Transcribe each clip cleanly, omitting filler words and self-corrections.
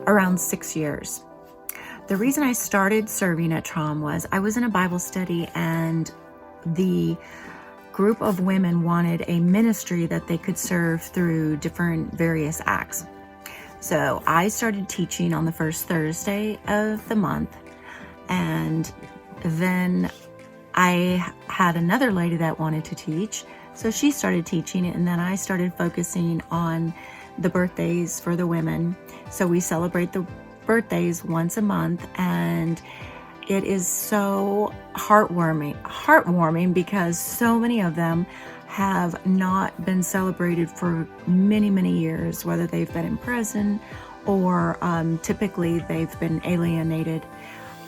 around 6 years. The reason I started serving at Trom was I was in a Bible study, and the group of women wanted a ministry that they could serve through different various acts. So I started teaching on the first Thursday of the month, and then I had another lady that wanted to teach, so she started teaching it, and then I started focusing on the birthdays for the women. So we celebrate the birthdays once a month, and it is so heartwarming because so many of them have not been celebrated for many, many years, whether they've been in prison or typically they've been alienated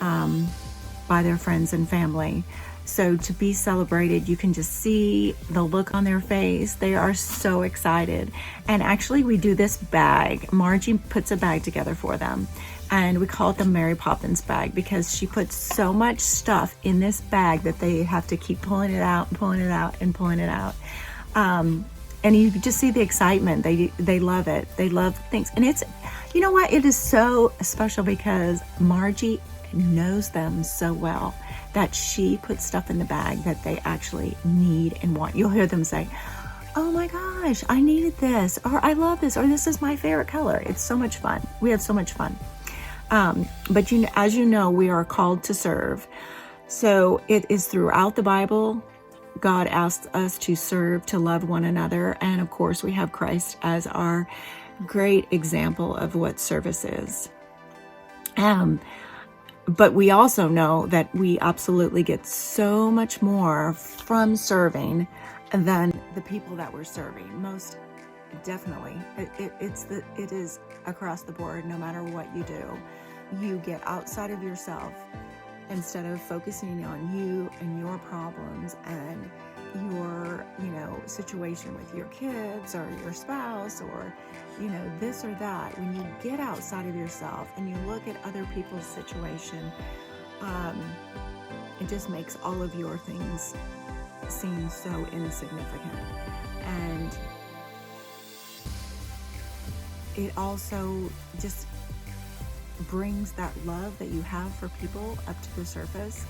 by their friends and family. So to be celebrated, you can just see the look on their face. They are so excited. And actually, we do this bag. Margie puts a bag together for them, and we call it the Mary Poppins bag because she puts so much stuff in this bag that they have to keep pulling it out and pulling it out and pulling it out. And you just see the excitement. They love it. They love things. And it's, you know what? It is so special because Margie knows them so well that she puts stuff in the bag that they actually need and want. You'll hear them say, "Oh my gosh, I needed this," or "I love this," or "This is my favorite color." It's so much fun. We have so much fun. But as you know, we are called to serve. So it is throughout the Bible. God asks us to serve, to love one another. And of course, we have Christ as our great example of what service is. But we also know that we absolutely get so much more from serving than the people that we're serving. Most definitely. It is across the board. No matter what you do, you get outside of yourself instead of focusing on you and your problems and your, situation with your kids or your spouse or, this or that. When you get outside of yourself and you look at other people's situation, it just makes all of your things seem so insignificant. And it also just brings that love that you have for people up to the surface,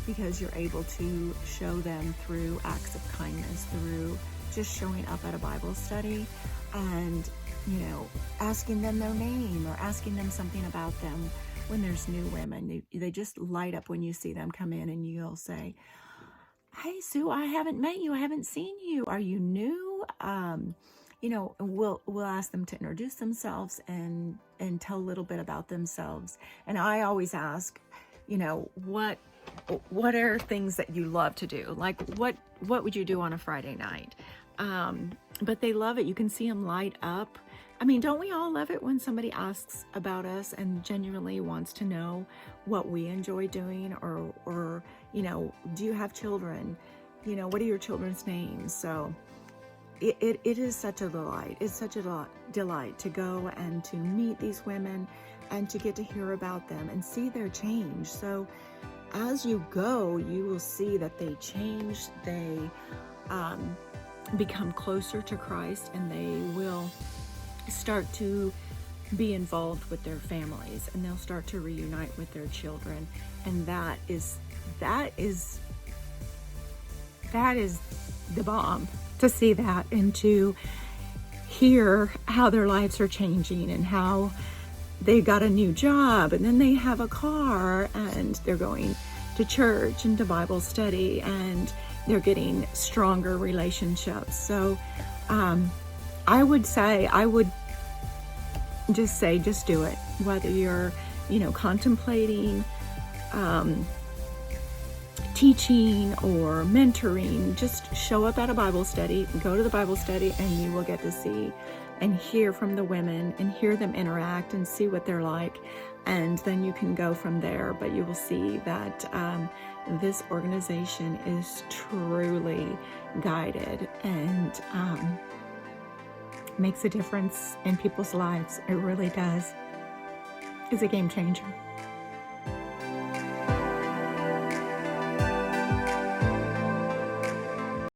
because you're able to show them through acts of kindness, through just showing up at a Bible study and, asking them their name or asking them something about them. When there's new women, they just light up when you see them come in, and you'll say, "Hey, Sue, I haven't met you. I haven't seen you. Are you new?" We'll ask them to introduce themselves and tell a little bit about themselves. And I always ask, what are things that you love to do? Like what would you do on a Friday night? But they love it. You can see them light up. I mean, don't we all love it when somebody asks about us and genuinely wants to know what we enjoy doing, or do you have children? What are your children's names? So it is such a delight. It's such a delight to go and to meet these women and to get to hear about them and see their change. So as you go, you will see that they change. They become closer to Christ, and they will start to be involved with their families, and they'll start to reunite with their children. And that is the bomb, to see that and to hear how their lives are changing and how they got a new job, and then they have a car, and they're going to church and to Bible study, and they're getting stronger relationships. So I would just say, just do it. Whether you're, contemplating teaching or mentoring, just show up at a Bible study, go to the Bible study, and you will get to see and hear from the women and hear them interact and see what they're like. And then you can go from there. But you will see that this organization is truly guided and makes a difference in people's lives. It really does. It's a game changer.